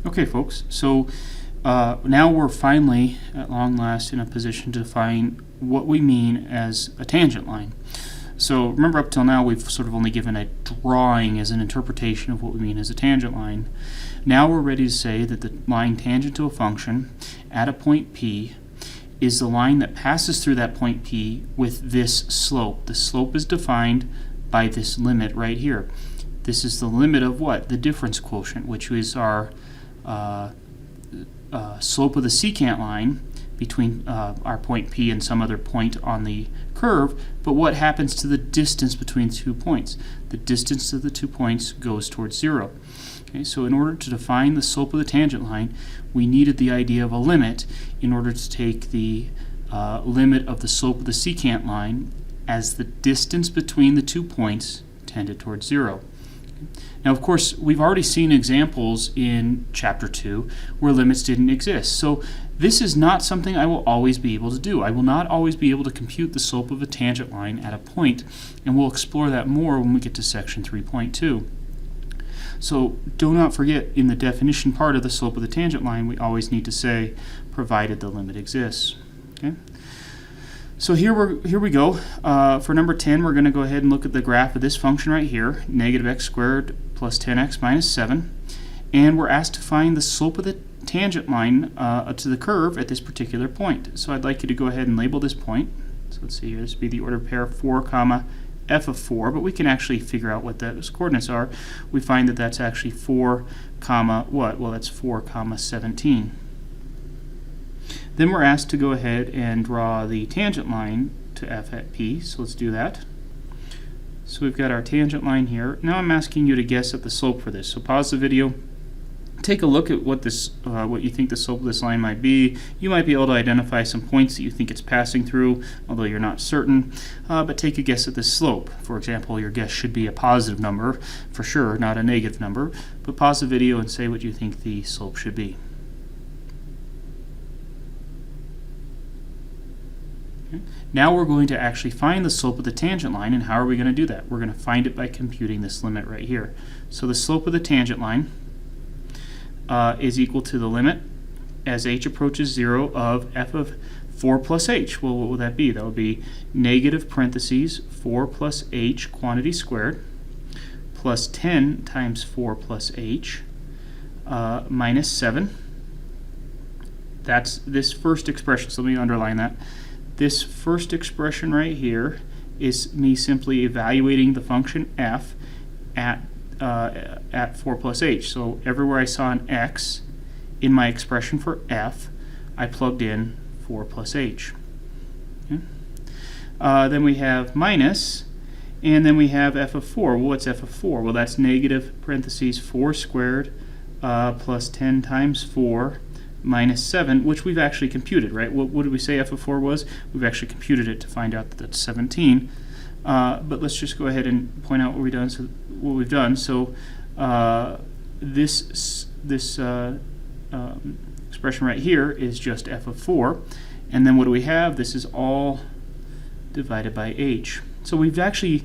Okay, folks, so now we're finally, at long last, in a position to define what we mean as a tangent line. So remember, up till now we've sort of only given a drawing as an interpretation of what we mean as a tangent line. Now we're ready to say that the line tangent to a function at a point P is the line that passes through that point P with this slope. The slope is defined by this limit right here. This is the limit of what? The difference quotient, which is our slope of the secant line between our point P and some other point on the curve, but what happens to the distance between 2 points? The distance of the 2 points goes towards 0. Okay, so in order to define the slope of the tangent line, we needed the idea of a limit in order to take the limit of the slope of the secant line as the distance between the 2 points tended towards 0. Now, of course, we've already seen examples in Chapter 2 where limits didn't exist. So this is not something I will always be able to do. I will not always be able to compute the slope of a tangent line at a point, and we'll explore that more when we get to section 3.2. So do not forget, in the definition part of the slope of the tangent line, we always need to say, provided the limit exists. Okay? So here we go. For number 10, we're going to go ahead and look at the graph of this function right here, negative x squared plus 10x minus 7. And we're asked to find the slope of the tangent line to the curve at this particular point. So I'd like you to go ahead and label this point. So let's see here, this would be the order pair 4 comma f of 4, but we can actually figure out what those coordinates are. We find that that's actually 4 comma what? Well, that's 4 comma 17. Then we're asked to go ahead and draw the tangent line to f at P, so let's do that. So we've got our tangent line here. Now I'm asking you to guess at the slope for this. So pause the video, take a look at what you think the slope of this line might be. You might be able to identify some points that you think it's passing through, although you're not certain, but take a guess at the slope. For example, your guess should be a positive number, for sure, not a negative number, but pause the video and say what you think the slope should be. Now we're going to actually find the slope of the tangent line, and how are we going to do that? We're going to find it by computing this limit right here. So the slope of the tangent line is equal to the limit as h approaches 0 of f of 4 plus h. Well, what would that be? That would be negative parentheses 4 plus h quantity squared plus 10 times 4 plus h minus 7. That's this first expression, so let me underline that. This first expression right here is me simply evaluating the function f at 4 plus h. So everywhere I saw an x in my expression for f, I plugged in 4 plus h. Okay. Then we have minus, and then we have f of 4. Well, what's f of 4? Well, that's negative parentheses 4 squared plus 10 times 4 minus 7, which we've actually computed, right? What did we say f of 4 was? We've actually computed it to find out that that's 17. But let's just go ahead and point out what we've done. So this expression right here is just f of 4. And then what do we have? This is all divided by h. So we've actually,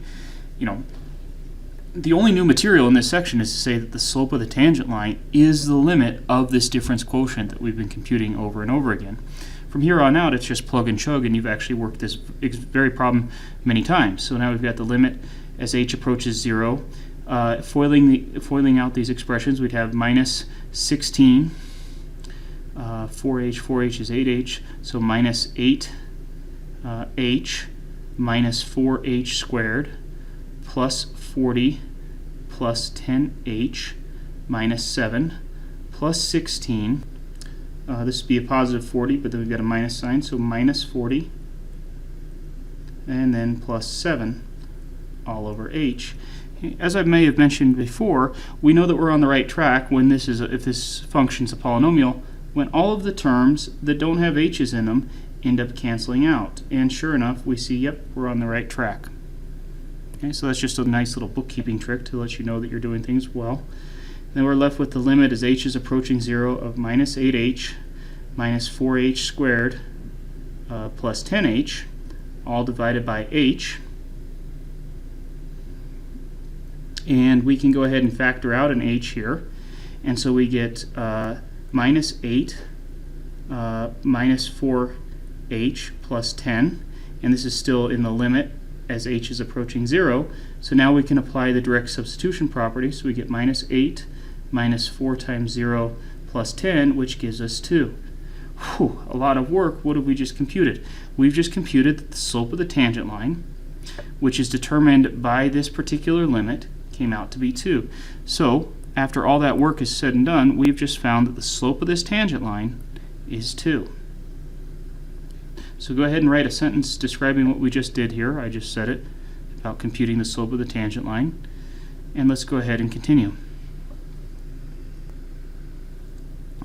the only new material in this section is to say that the slope of the tangent line is the limit of this difference quotient that we've been computing over and over again. From here on out, it's just plug and chug, and you've actually worked this very problem many times. So now we've got the limit as h approaches 0. Foiling out these expressions, we'd have minus 16. 4h is 8h, so minus 8h minus 4h squared plus 40 plus 10h minus 7 plus 16. This would be a positive 40, but then we've got a minus sign, so minus 40, and then plus 7 all over h. As I may have mentioned before, we know that we're on the right track when if this function's a polynomial, when all of the terms that don't have h's in them end up canceling out. And sure enough, we see, yep, we're on the right track. Okay, so that's just a nice little bookkeeping trick to let you know that you're doing things well. Then we're left with the limit as h is approaching 0 of minus 8h minus 4h squared plus 10h, all divided by h. And we can go ahead and factor out an h here. And so we get minus 8 minus 4h plus 10, and this is still in the limit as h is approaching 0. So now we can apply the direct substitution property. So we get minus 8 minus 4 times 0 plus 10, which gives us 2. Whew, a lot of work. What have we just computed? We've just computed that the slope of the tangent line, which is determined by this particular limit, came out to be 2. So after all that work is said and done, we've just found that the slope of this tangent line is 2. So go ahead and write a sentence describing what we just did here. I just said it about computing the slope of the tangent line. And let's go ahead and continue.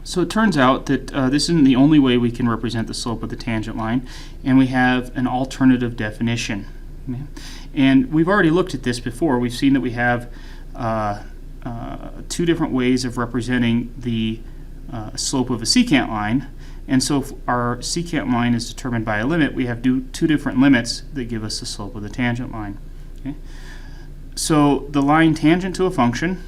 So it turns out that this isn't the only way we can represent the slope of the tangent line, and we have an alternative definition. Okay? And we've already looked at this before. We've seen that we have two different ways of representing the slope of a secant line. And so if our secant line is determined by a limit, we have two different limits that give us the slope of the tangent line. Okay? So the line tangent to a function,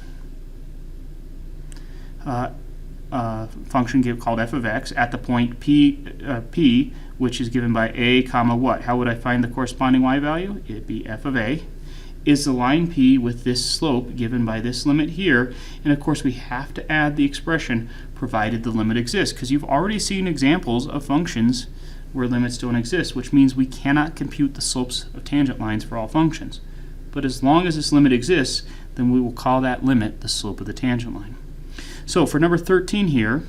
called f of x at the point P, which is given by a comma what? How would I find the corresponding y value? It'd be f of a, is the line P with this slope given by this limit here. And of course we have to add the expression provided the limit exists, because you've already seen examples of functions where limits don't exist, which means we cannot compute the slopes of tangent lines for all functions. But as long as this limit exists, then we will call that limit the slope of the tangent line. So for number 13 here,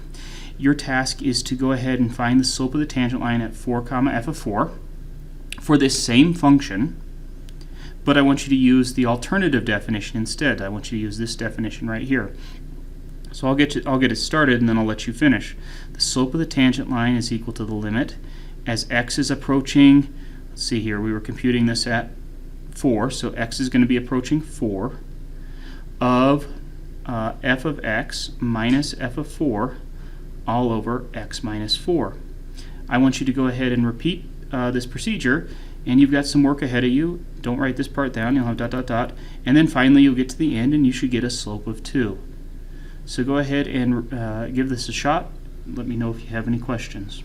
your task is to go ahead and find the slope of the tangent line at 4 comma f of 4 for this same function, but I want you to use the alternative definition instead. I want you to use this definition right here. So I'll get it started and then I'll let you finish. The slope of the tangent line is equal to the limit as x is approaching, let's see here, we were computing this at 4, so x is going to be approaching 4 of f of x minus f of 4 all over x minus 4. I want you to go ahead and repeat this procedure, and you've got some work ahead of you. Don't write this part down, you'll have dot dot dot, and then finally you'll get to the end and you should get a slope of 2. So go ahead and give this a shot. Let me know if you have any questions.